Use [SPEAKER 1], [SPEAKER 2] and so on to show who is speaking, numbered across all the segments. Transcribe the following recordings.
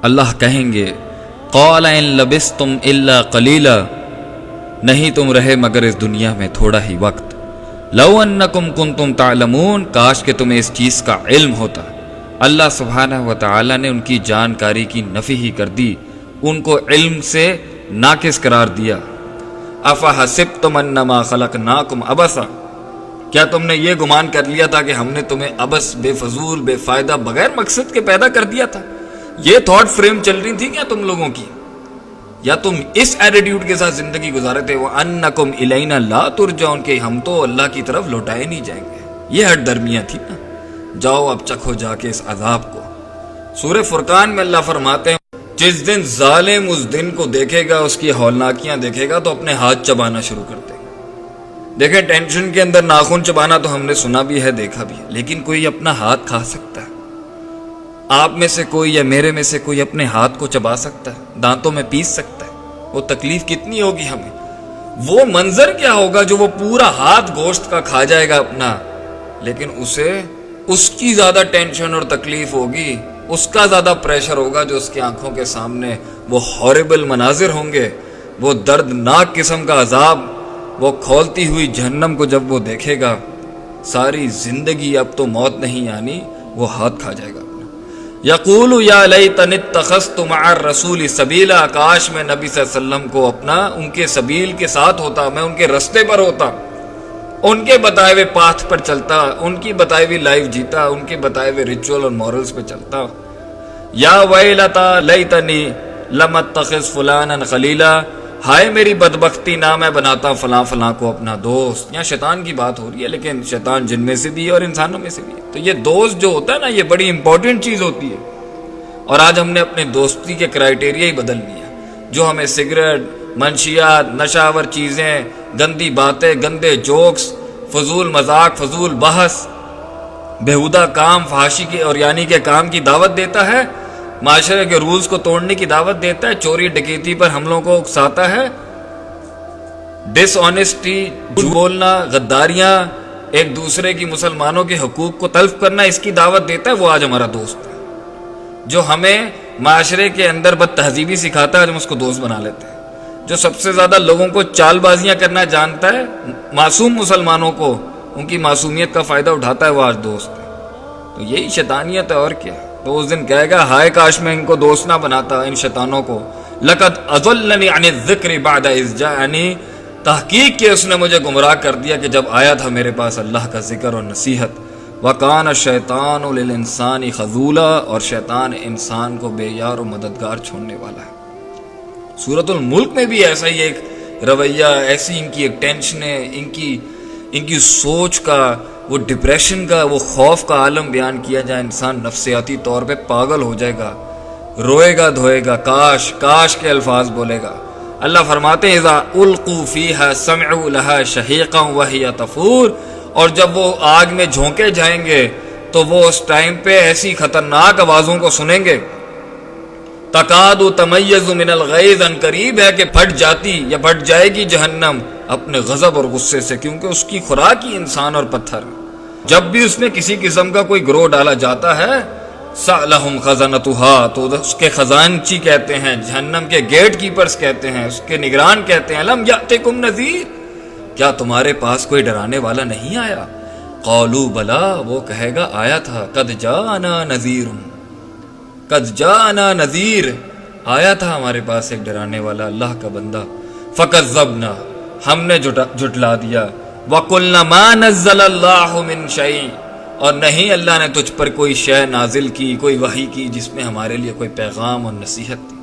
[SPEAKER 1] اللہ کہیں گے قال ان لبستم الا قلیلا، نہیں تم رہے مگر اس دنیا میں تھوڑا ہی وقت، لو انکم کنتم تعلمون، کاش کہ تمہیں اس چیز کا علم ہوتا۔ اللہ سبحانہ و تعالی نے ان کی جانکاری کی نفی ہی کر دی، ان کو علم سے ناقص قرار دیا۔ افحسبتم انما خلقناکم عبثا، کیا تم نے یہ گمان کر لیا تھا کہ ہم نے تمہیں عبث، بے فضول، بے فائدہ، بغیر مقصد کے پیدا کر دیا تھا؟ یہ تھاٹ فریم چل رہی تھی کیا تم لوگوں کی؟ یا تم اس ایٹیٹیوڈ کے ساتھ زندگی گزارے تھے وَأَنَّكُمْ إِلَيْنَا لَا تُرْجَعُونَ، کہ ہم تو اللہ کی طرف لوٹائے نہیں جائیں گے؟ یہ ہٹ درمیاں تھی نا۔ جاؤ اب چکھو جا کے اس عذاب کو۔ سورہ فرقان میں اللہ فرماتے ہیں جس دن ظالم اس دن کو دیکھے گا، اس کی ہولناکیاں دیکھے گا، تو اپنے ہاتھ چبانا شروع کر دے گا۔ دیکھیں ٹینشن کے اندر ناخن چبانا تو ہم نے سنا بھی ہے، دیکھا بھی ہے، لیکن کوئی اپنا ہاتھ کھا سکتا ہے؟ آپ میں سے کوئی یا میرے میں سے کوئی اپنے ہاتھ کو چبا سکتا ہے، دانتوں میں پیس سکتا ہے؟ وہ تکلیف کتنی ہوگی ہمیں، وہ منظر کیا ہوگا جو وہ پورا ہاتھ گوشت کا کھا جائے گا اپنا، لیکن اسے اس کی زیادہ ٹینشن اور تکلیف ہوگی، اس کا زیادہ پریشر ہوگا، جو اس کی آنکھوں کے سامنے وہ ہاربل مناظر ہوں گے، وہ دردناک قسم کا عذاب، وہ کھولتی ہوئی جہنم کو جب وہ دیکھے گا، ساری زندگی اب تو موت نہیں آنی، وہ ہاتھ کھا جائے گا۔ یقول یا لیتنی اتخذت مع الرسول سبیلا، کاش میں نبی صلی اللہ علیہ وسلم کو اپنا ان کے سبیل کے ساتھ ہوتا، میں ان کے رستے پر ہوتا، ان کے بتائے ہوئے پاتھ پر چلتا، ان کی بتائی ہوئی لائف جیتا، ان کے بتائے ہوئے ریچول اور مورلز پہ چلتا۔ یا ویلتا لیتنی لم اتخذ فلانا خلیلا، ہائے میری بدبختی، نہ میں بناتا فلاں فلاں کو اپنا دوست۔ یہاں شیطان کی بات ہو رہی ہے، لیکن شیطان جن میں سے بھی ہے اور انسانوں میں سے بھی ہے، تو یہ دوست جو ہوتا ہے نا، یہ بڑی امپورٹنٹ چیز ہوتی ہے۔ اور آج ہم نے اپنے دوستی کے کرائیٹیریا ہی بدل لیا، جو ہمیں سگریٹ، منشیات، نشاور چیزیں، گندی باتیں، گندے جوکس، فضول مذاق، فضول بحث، بےہودہ کام، فحاشی کے اور یعنی کے کام کی دعوت دیتا ہے، معاشرے کے رولز کو توڑنے کی دعوت دیتا ہے، چوری ڈکیتی پر حملوں کو اکساتا ہے، ڈس آنیسٹی، جھوٹ بولنا، غداریاں، ایک دوسرے کی مسلمانوں کے حقوق کو تلف کرنا، اس کی دعوت دیتا ہے، وہ آج ہمارا دوست ہے۔ جو ہمیں معاشرے کے اندر بد تہذیبی سکھاتا ہے، ہم اس کو دوست بنا لیتے ہیں۔ جو سب سے زیادہ لوگوں کو چال بازیاں کرنا جانتا ہے، معصوم مسلمانوں کو ان کی معصومیت کا فائدہ اٹھاتا ہے، وہ آج دوست ہے۔ تو یہی شیطانیت ہے، اور کیا۔ تو اس دن کہے گا ہائے کاش میں ان کو دوست نہ بناتا، ان شیطانوں کو۔ لقد اضلنی عن الذکر بعد اذ جاءنی، تحقیق کہ اس نے مجھے گمراہ کر دیا کہ جب آیا تھا میرے پاس اللہ کا ذکر اور نصیحت۔ وَقَانَ الشَّيْطَانُ لِلْإِنسَانِ خَذُولًا، اور شیطان انسان کو بے یار و مددگار چھوڑنے والا ہے۔ سورۃ الملک میں بھی ایسا ہی ایک رویہ، ایسی ان کی ایک ٹینشن ہے، ان کی سوچ کا، وہ ڈپریشن کا، وہ خوف کا عالم بیان کیا جائے، انسان نفسیاتی طور پہ پاگل ہو جائے گا، روئے گا دھوئے گا، کاش کاش کے الفاظ بولے گا۔ اللہ فرماتے ہیں اذا القوا فیہا سمعوا لہا شہیقا وہی تفور، اور جب وہ آگ میں جھونکے جائیں گے تو وہ اس ٹائم پہ ایسی خطرناک آوازوں کو سنیں گے، تکاد تمیز من الغیظ، ان قریب ہے کہ پھٹ جاتی یا پھٹ جائے گی جہنم اپنے غضب اور غصے سے، کیونکہ اس کی خوراک ہی انسان اور پتھر۔ جب بھی اس میں کسی قسم کا کوئی گروہ ڈالا جاتا ہے، سألہم خزنتها، تو اس کے خزانچی کہتے ہیں، جہنم کے گیٹ کیپرز کہتے ہیں، اس کے نگران کہتے ہیں لم یأتکم نذیر، کیا تمہارے پاس کوئی ڈرانے والا نہیں آیا؟ قالوا بلا، وہ کہے گا آیا تھا، قد جاءنا نذیر، قد جاءنا نذیر، آیا تھا ہمارے پاس ایک ڈرانے والا، اللہ کا بندہ۔ فکذبنا، ہم نے جھٹلا دیا۔ وقلنا ما نزل اللہ من شیء، اور نہیں اللہ نے تجھ پر کوئی شے نازل کی، کوئی وحی کی جس میں ہمارے لیے کوئی پیغام اور نصیحت تھی۔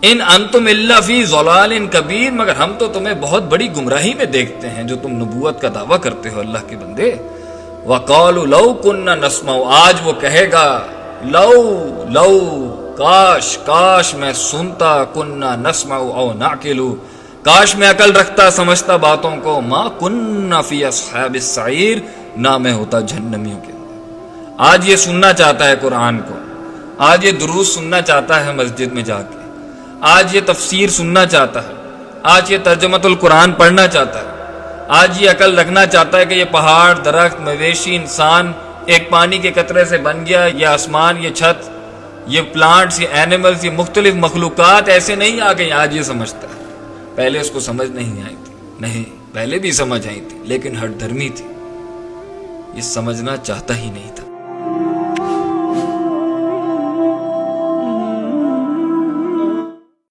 [SPEAKER 1] ان انتم الا فی ضلال کبیر، مگر ہم تو تمہیں بہت بڑی گمراہی میں دیکھتے ہیں جو تم نبوت کا دعویٰ کرتے ہو اللہ کے بندے۔ وقالوا لو كنا نسمع، آج وہ کہے گا لو کاش کاش میں سنتا، كنا نسمع او نعقل، کاش میں عقل رکھتا، سمجھتا باتوں کو، ما كنا فی اصحاب السعیر، نہ میں ہوتا جہنمیوں کے اندر۔ آج یہ سننا چاہتا ہے قرآن کو، آج یہ دروس سننا چاہتا ہے مسجد میں جا کے، آج یہ تفسیر سننا چاہتا ہے، آج یہ ترجمۃ القرآن پڑھنا چاہتا ہے، آج یہ عقل رکھنا چاہتا ہے کہ یہ پہاڑ، درخت، مویشی، انسان ایک پانی کے قطرے سے بن گیا، یہ آسمان، یہ چھت، یہ پلانٹس، یہ اینیملز، یہ مختلف مخلوقات ایسے نہیں آ گئی آج یہ سمجھتا ہے. پہلے اس کو سمجھ نہیں آئی تھی. نہیں، پہلے بھی سمجھ آئی تھی لیکن ہٹ دھرمی تھی، یہ سمجھنا چاہتا ہی نہیں تھا.